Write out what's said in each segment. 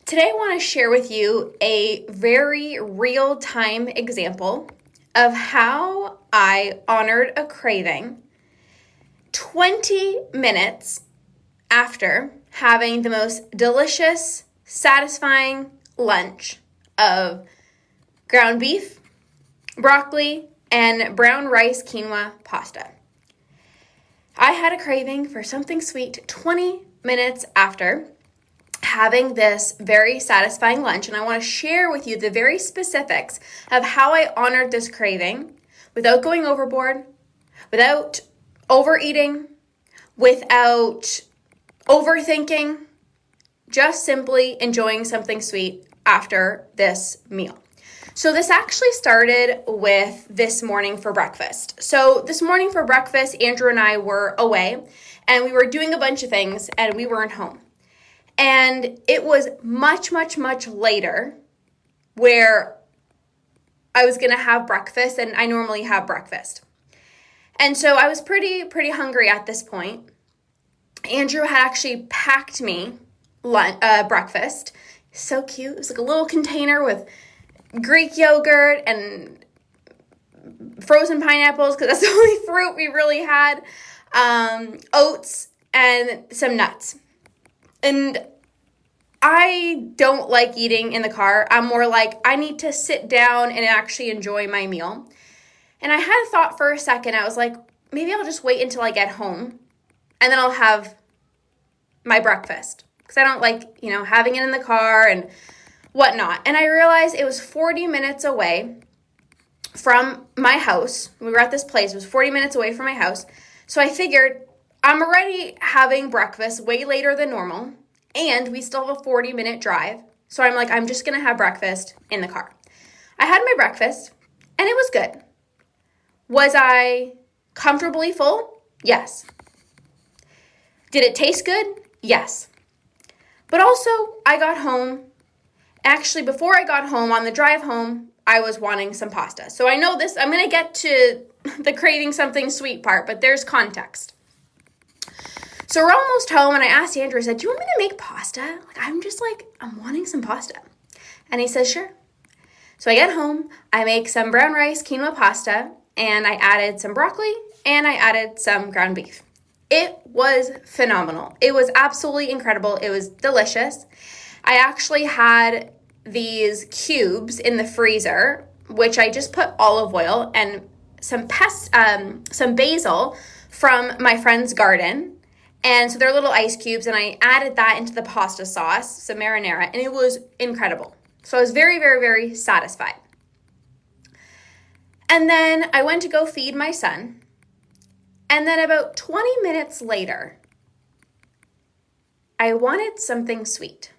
Today I want to share with you a very real-time example of how I honored a craving 20 minutes after having the most delicious, satisfying lunch of ground beef, broccoli, and brown rice quinoa pasta. I had a craving for something sweet 20 minutes after having this very satisfying lunch, and I want to share with you the very specifics of how I honored this craving without going overboard, without overeating, without overthinking, just simply enjoying something sweet after this meal. So this actually started with this morning for breakfast. So this morning for breakfast, Andrew and I were away, and we were doing a bunch of things, and we weren't home. And it was much later where I was going to have breakfast, and I normally have breakfast. And so I was pretty hungry at this point. Andrew had actually packed me breakfast. So cute. It was like a little container with Greek yogurt and frozen pineapples, because that's the only fruit we really had, oats, and some nuts. And I don't like eating in the car. I'm more like, I need to sit down and actually enjoy my meal. And I had a thought for a second. I was like, maybe I'll just wait until I get home and then I'll have my breakfast, because I don't like, having it in the car and whatnot. And I realized it was 40 minutes away from my house. We were at this place. It was 40 minutes away from my house. So I figured I'm already having breakfast way later than normal, and we still have a 40-minute drive. So I'm like, I'm just going to have breakfast in the car. I had my breakfast, and it was good. Was I comfortably full? Yes. Did it taste good? Yes. But also, I got home. Actually, before I got home, on the drive home, I was wanting some pasta. So I know this, I'm going to get to the craving something sweet part, but there's context. So we're almost home, and I asked Andrew, I said, do you want me to make pasta? I'm wanting some pasta. And he says, sure. So I get home, I make some brown rice quinoa pasta, and I added some broccoli, and I added some ground beef. It was phenomenal. It was absolutely incredible. It was delicious. I actually had these cubes in the freezer, which I just put olive oil and some basil from my friend's garden. And so they're little ice cubes, and I added that into the pasta sauce, some marinara, and it was incredible. So I was very satisfied. And then I went to go feed my son. And then about 20 minutes later, I wanted something sweet.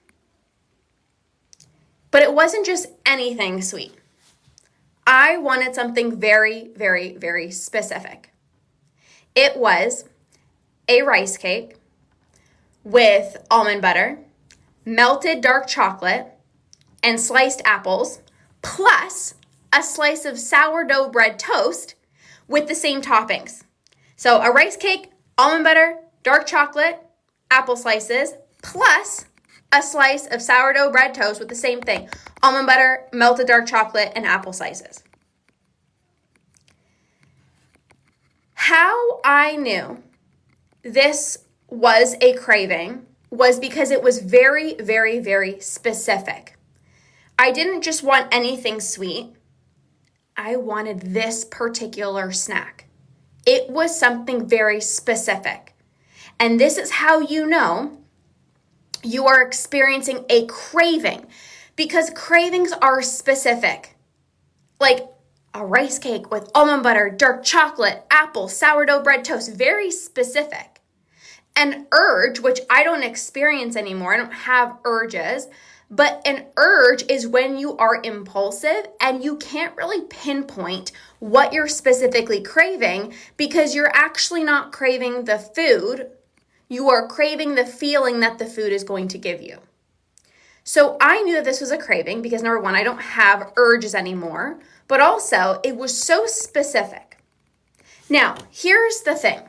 But it wasn't just anything sweet. I wanted something very specific. It was a rice cake with almond butter, melted dark chocolate, and sliced apples, plus a slice of sourdough bread toast with the same toppings. So a rice cake, almond butter, dark chocolate, apple slices, plus a slice of sourdough bread toast with the same thing. Almond butter, melted dark chocolate, and apple slices. How I knew this was a craving was because it was very specific. I didn't just want anything sweet. I wanted this particular snack. It was something very specific. And this is how you know you are experiencing a craving, because cravings are specific. Like a rice cake with almond butter, dark chocolate, apple, sourdough bread toast, very specific. An urge, which I don't experience anymore, I don't have urges, but an urge is when you are impulsive and you can't really pinpoint what you're specifically craving, because you're actually not craving the food. You are craving the feeling that the food is going to give you. So I knew that this was a craving because, number one, I don't have urges anymore, but also it was so specific. Now, here's the thing.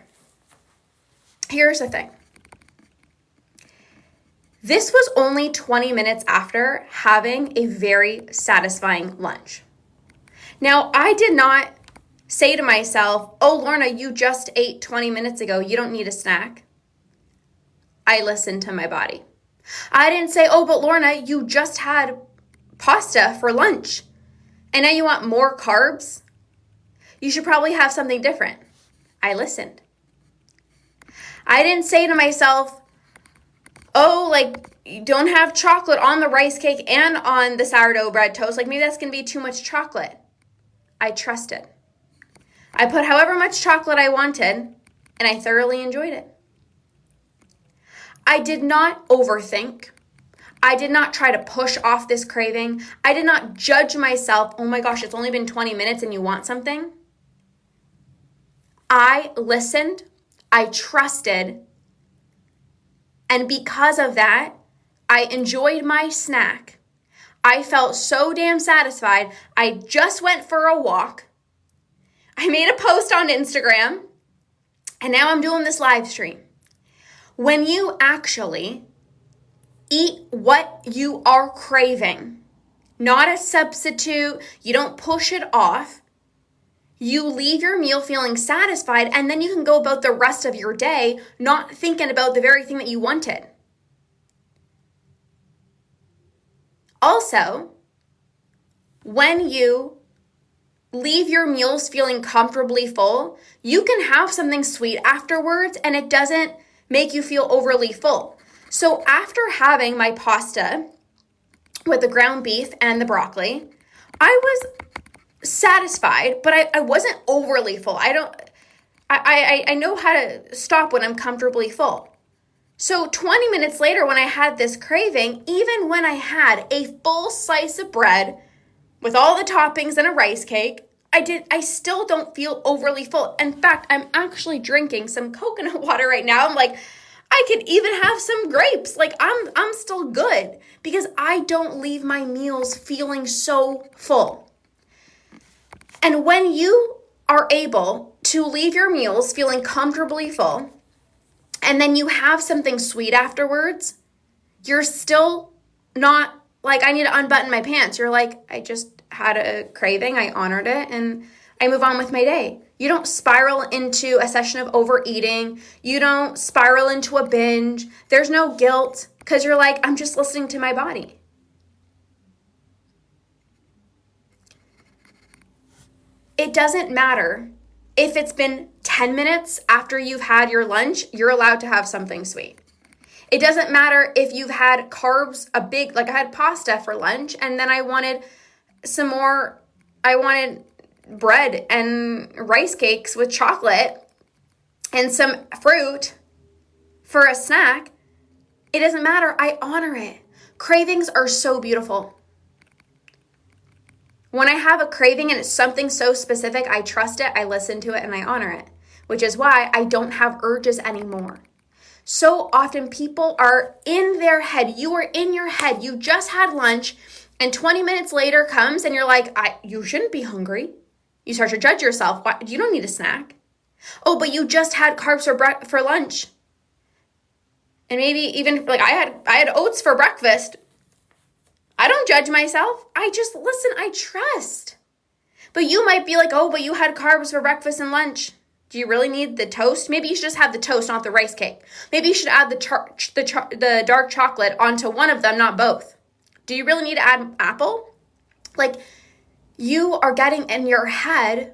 This was only 20 minutes after having a very satisfying lunch. Now, I did not say to myself, oh, Lorna, you just ate 20 minutes ago. You don't need a snack. I listened to my body. I didn't say, oh, but Lorna, you just had pasta for lunch and now you want more carbs. You should probably have something different. I listened. I didn't say to myself, oh, like, you don't have chocolate on the rice cake and on the sourdough bread toast. Like, maybe that's going to be too much chocolate. I trusted. I put however much chocolate I wanted, and I thoroughly enjoyed it. I did not overthink. I did not try to push off this craving. I did not judge myself. Oh my gosh, it's only been 20 minutes and you want something. I listened. I trusted. And because of that, I enjoyed my snack. I felt so damn satisfied. I just went for a walk. I made a post on Instagram. And now I'm doing this live stream. When you actually eat what you are craving, not a substitute, you don't push it off, you leave your meal feeling satisfied, and then you can go about the rest of your day not thinking about the very thing that you wanted. Also, when you leave your meals feeling comfortably full, you can have something sweet afterwards and it doesn't make you feel overly full. So after having my pasta with the ground beef and the broccoli, I was satisfied, but I wasn't overly full. I know how to stop when I'm comfortably full. So 20 minutes later, when I had this craving, even when I had a full slice of bread with all the toppings and a rice cake, I still don't feel overly full. In fact, I'm actually drinking some coconut water right now. I'm like, I could even have some grapes. Like I'm still good because I don't leave my meals feeling so full. And when you are able to leave your meals feeling comfortably full, and then you have something sweet afterwards, you're still not like, I need to unbutton my pants. You're like, I just had a craving, I honored it, and I move on with my day. You don't spiral into a session of overeating. You don't spiral into a binge. There's no guilt because you're like, I'm just listening to my body. It doesn't matter if it's been 10 minutes after you've had your lunch, you're allowed to have something sweet. It doesn't matter if you've had carbs, like I had pasta for lunch and then I wanted some more, I wanted bread and rice cakes with chocolate and some fruit for a snack. It doesn't matter. I honor it. Cravings are so beautiful. When I have a craving and it's something so specific, I trust it, I listen to it, and I honor it, which is why I don't have urges anymore. So often people are in their head. You are in your head. You just had lunch and 20 minutes later comes and you're like, you shouldn't be hungry. You start to judge yourself. Why? You don't need a snack. Oh, but you just had carbs for lunch. And maybe even like I had oats for breakfast. I don't judge myself. I just listen. I trust. But you might be like, oh, but you had carbs for breakfast and lunch. Do you really need the toast? Maybe you should just have the toast, not the rice cake. Maybe you should add the dark chocolate onto one of them, not both. Do you really need to add apple? Like, you are getting in your head,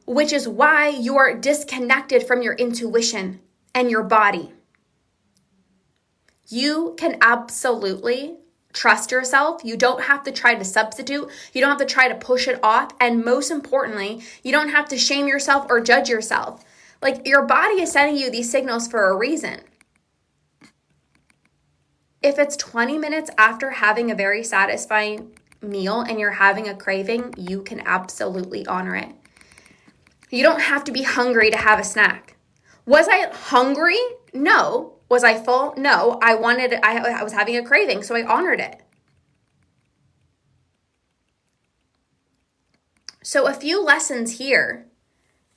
which is why you are disconnected from your intuition and your body. You can absolutely trust yourself. You don't have to try to substitute. You don't have to try to push it off. And most importantly, you don't have to shame yourself or judge yourself. Like, your body is sending you these signals for a reason. If it's 20 minutes after having a very satisfying meal and you're having a craving, you can absolutely honor it. You don't have to be hungry to have a snack. Was I hungry? No. Was I full? No. I was having a craving, so I honored it. So a few lessons here.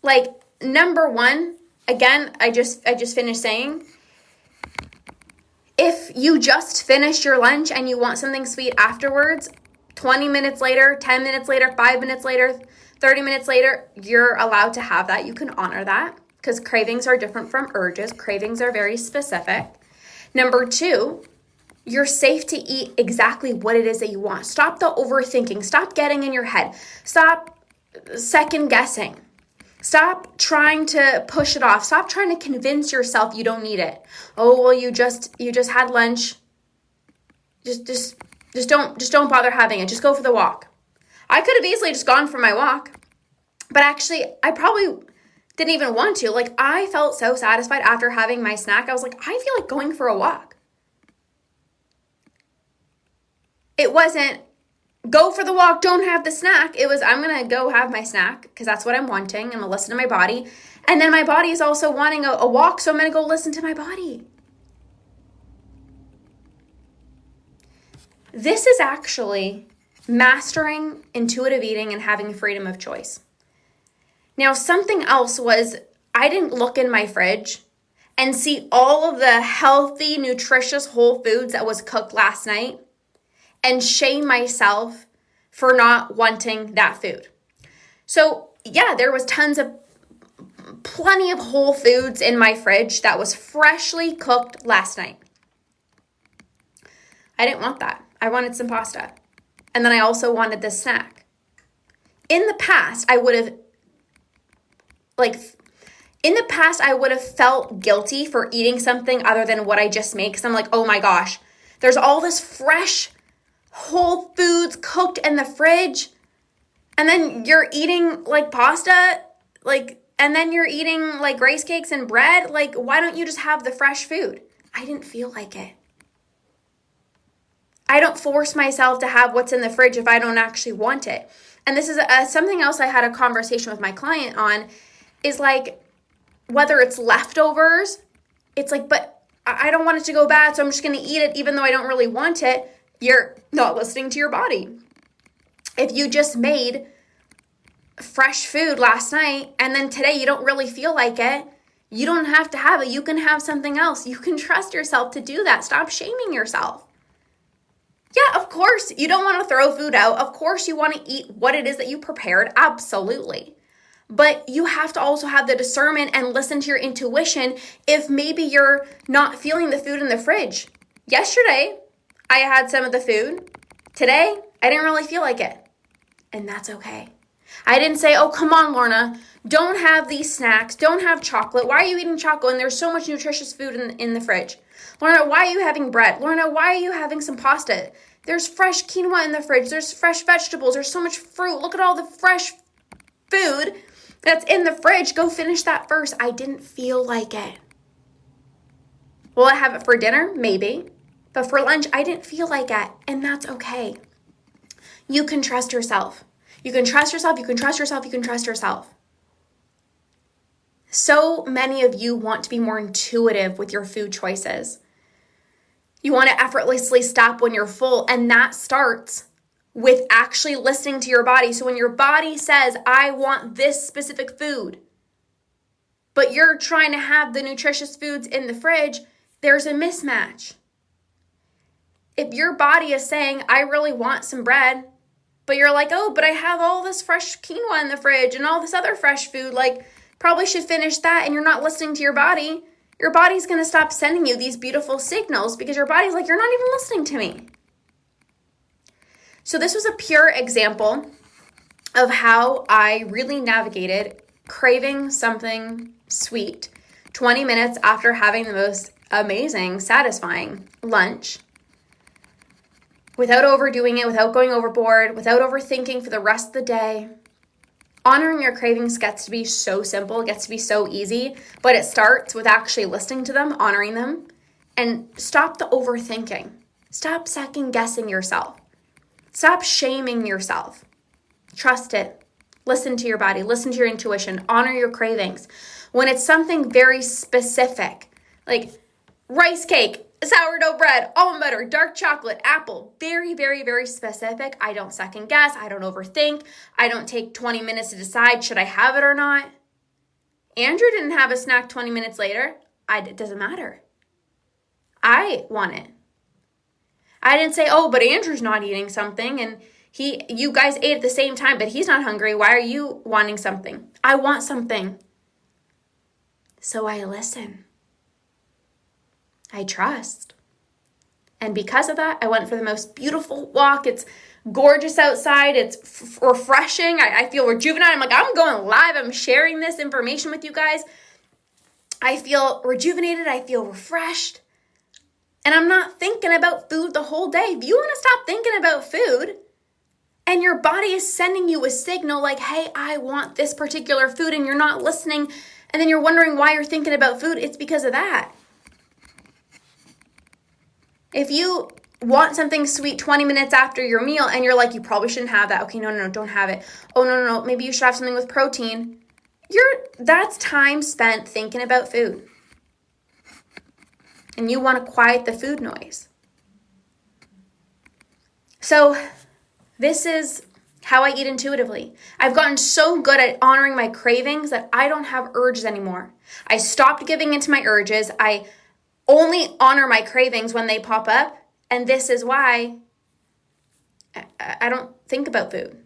Like, number one, again, I just finished saying, If you just finished your lunch and you want something sweet afterwards, 20 minutes later, 10 minutes later, 5 minutes later, 30 minutes later, you're allowed to have that. You can honor that because cravings are different from urges. Cravings are very specific. Number 2, you're safe to eat exactly what it is that you want. Stop the overthinking. Stop getting in your head. Stop second guessing. Stop trying to push it off. Stop trying to convince yourself you don't need it. Oh, well, you just had lunch. Just don't bother having it. Just go for the walk. I could have easily just gone for my walk, but actually I probably didn't even want to. Like, I felt so satisfied after having my snack. I was like, I feel like going for a walk. It wasn't go for the walk, don't have the snack. It was, I'm going to go have my snack because that's what I'm wanting. I'm going to listen to my body. And then my body is also wanting a walk, so I'm going to go listen to my body. This is actually mastering intuitive eating and having freedom of choice. Now, something else was I didn't look in my fridge and see all of the healthy, nutritious whole foods that was cooked last night and shame myself for not wanting that food. So yeah, there was plenty of whole foods in my fridge that was freshly cooked last night. I didn't want that. I wanted some pasta. And then I also wanted this snack. In the past, I would have felt guilty for eating something other than what I just made because I'm like, oh my gosh, there's all this fresh whole foods cooked in the fridge, and then you're eating like pasta, and then you're eating like rice cakes and bread. Like, why don't you just have the fresh food? I didn't feel like it. I don't force myself to have what's in the fridge if I don't actually want it. And this is something else I had a conversation with my client on, is like, whether it's leftovers, it's like, but I don't want it to go bad, so I'm just going to eat it even though I don't really want it. You're not listening to your body. If you just made fresh food last night and then today you don't really feel like it, you don't have to have it. You can have something else. You can trust yourself to do that. Stop shaming yourself. Yeah, of course, you don't want to throw food out. Of course, you want to eat what it is that you prepared. Absolutely. But you have to also have the discernment and listen to your intuition if maybe you're not feeling the food in the fridge. Yesterday, I had some of the food. Today, I didn't really feel like it. And that's okay. I didn't say, oh, come on, Lorna, don't have these snacks. Don't have chocolate. Why are you eating chocolate? And there's so much nutritious food in the fridge. Lorna, why are you having bread? Lorna, why are you having some pasta? There's fresh quinoa in the fridge. There's fresh vegetables. There's so much fruit. Look at all the fresh food that's in the fridge. Go finish that first. I didn't feel like it. Will I have it for dinner? Maybe. But for lunch, I didn't feel like it. And that's okay. You can trust yourself. You can trust yourself. You can trust yourself. You can trust yourself. So many of you want to be more intuitive with your food choices. You want to effortlessly stop when you're full, and that starts with actually listening to your body. So when your body says, I want this specific food, but you're trying to have the nutritious foods in the fridge, there's a mismatch. If your body is saying, I really want some bread, but you're like, oh, but I have all this fresh quinoa in the fridge and all this other fresh food, like probably should finish that, and you're not listening to your body's going to stop sending you these beautiful signals because your body's like, you're not even listening to me. So this was a pure example of how I really navigated craving something sweet 20 minutes after having the most amazing, satisfying lunch without overdoing it, without going overboard, without overthinking for the rest of the day. Honoring your cravings gets to be so simple, it gets to be so easy, but it starts with actually listening to them, honoring them, and stop the overthinking. Stop second guessing yourself. Stop shaming yourself. Trust it. Listen to your body, listen to your intuition, honor your cravings. When it's something very specific, like rice cake, sourdough bread, almond butter, dark chocolate, apple, very, very, very specific. I don't second guess. I don't overthink. I don't take 20 minutes to decide, should I have it or not? Andrew didn't have a snack 20 minutes later. It doesn't matter. I want it. I didn't say, oh, but Andrew's not eating something and you guys ate at the same time, but he's not hungry. Why are you wanting something? I want something. So I listen. I trust. And because of that, I went for the most beautiful walk. It's gorgeous outside. It's refreshing. I feel rejuvenated. I'm like, I'm going live. I'm sharing this information with you guys. I feel rejuvenated. I feel refreshed. And I'm not thinking about food the whole day. If you want to stop thinking about food and your body is sending you a signal like, hey, I want this particular food, and you're not listening, and then you're wondering why you're thinking about food, it's because of that. If you want something sweet 20 minutes after your meal and you're like, you probably shouldn't have that. Okay, no, don't have it. Oh, no, maybe you should have something with protein. That's time spent thinking about food. And you want to quiet the food noise. So this is how I eat intuitively. I've gotten so good at honoring my cravings that I don't have urges anymore. I stopped giving into my urges. I only honor my cravings when they pop up. And this is why I don't think about food.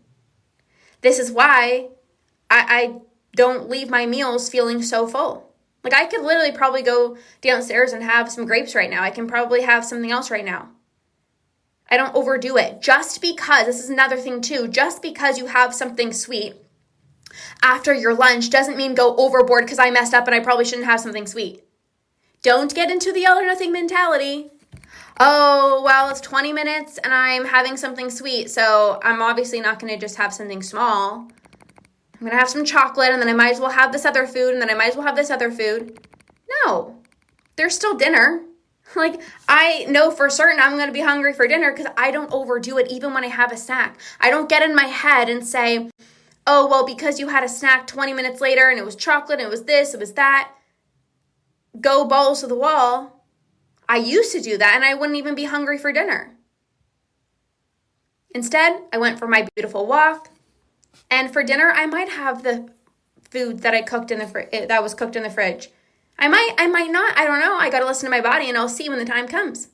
This is why I don't leave my meals feeling so full. Like I could literally probably go downstairs and have some grapes right now. I can probably have something else right now. I don't overdo it. Just because, this is another thing too, just because you have something sweet after your lunch doesn't mean go overboard because I messed up and I probably shouldn't have something sweet. Don't get into the all or nothing mentality. Oh, well, it's 20 minutes and I'm having something sweet, so I'm obviously not going to just have something small. I'm going to have some chocolate, and then I might as well have this other food, and then I might as well have this other food. No, there's still dinner. Like, I know for certain I'm going to be hungry for dinner because I don't overdo it even when I have a snack. I don't get in my head and say, oh, well, because you had a snack 20 minutes later and it was chocolate, and it was this, it was that, go balls to the wall. I used to do that, and I wouldn't even be hungry for dinner. Instead, I went for my beautiful walk. And for dinner, I might have the food that I cooked in the that was cooked in the fridge. I might not. I don't know. I got to listen to my body, and I'll see when the time comes.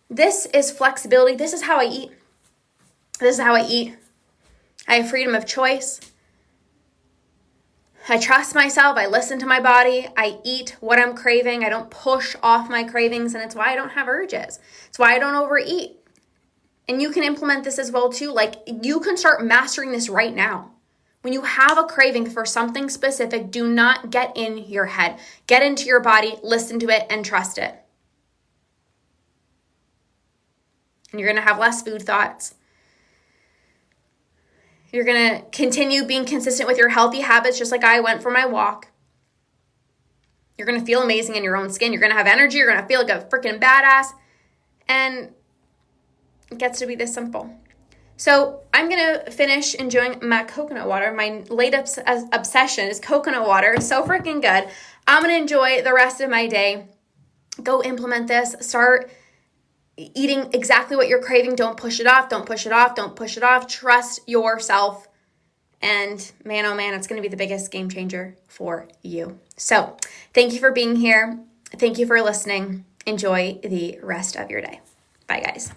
This is flexibility. This is how I eat. This is how I eat. I have freedom of choice. I trust myself. I listen to my body. I eat what I'm craving. I don't push off my cravings, and it's why I don't have urges. It's why I don't overeat. And you can implement this as well too. Like, you can start mastering this right now. When you have a craving for something specific, do not get in your head. Get into your body, listen to it, and trust it. And you're going to have less food thoughts. You're going to continue being consistent with your healthy habits, just like I went for my walk. You're going to feel amazing in your own skin. You're going to have energy. You're going to feel like a freaking badass. And it gets to be this simple. So I'm going to finish enjoying my coconut water. My late obsession is coconut water. It's so freaking good. I'm going to enjoy the rest of my day. Go implement this. Start eating exactly what you're craving. Don't push it off. Don't push it off. Don't push it off. Trust yourself. And man, oh man, it's going to be the biggest game changer for you. So thank you for being here. Thank you for listening. Enjoy the rest of your day. Bye, guys.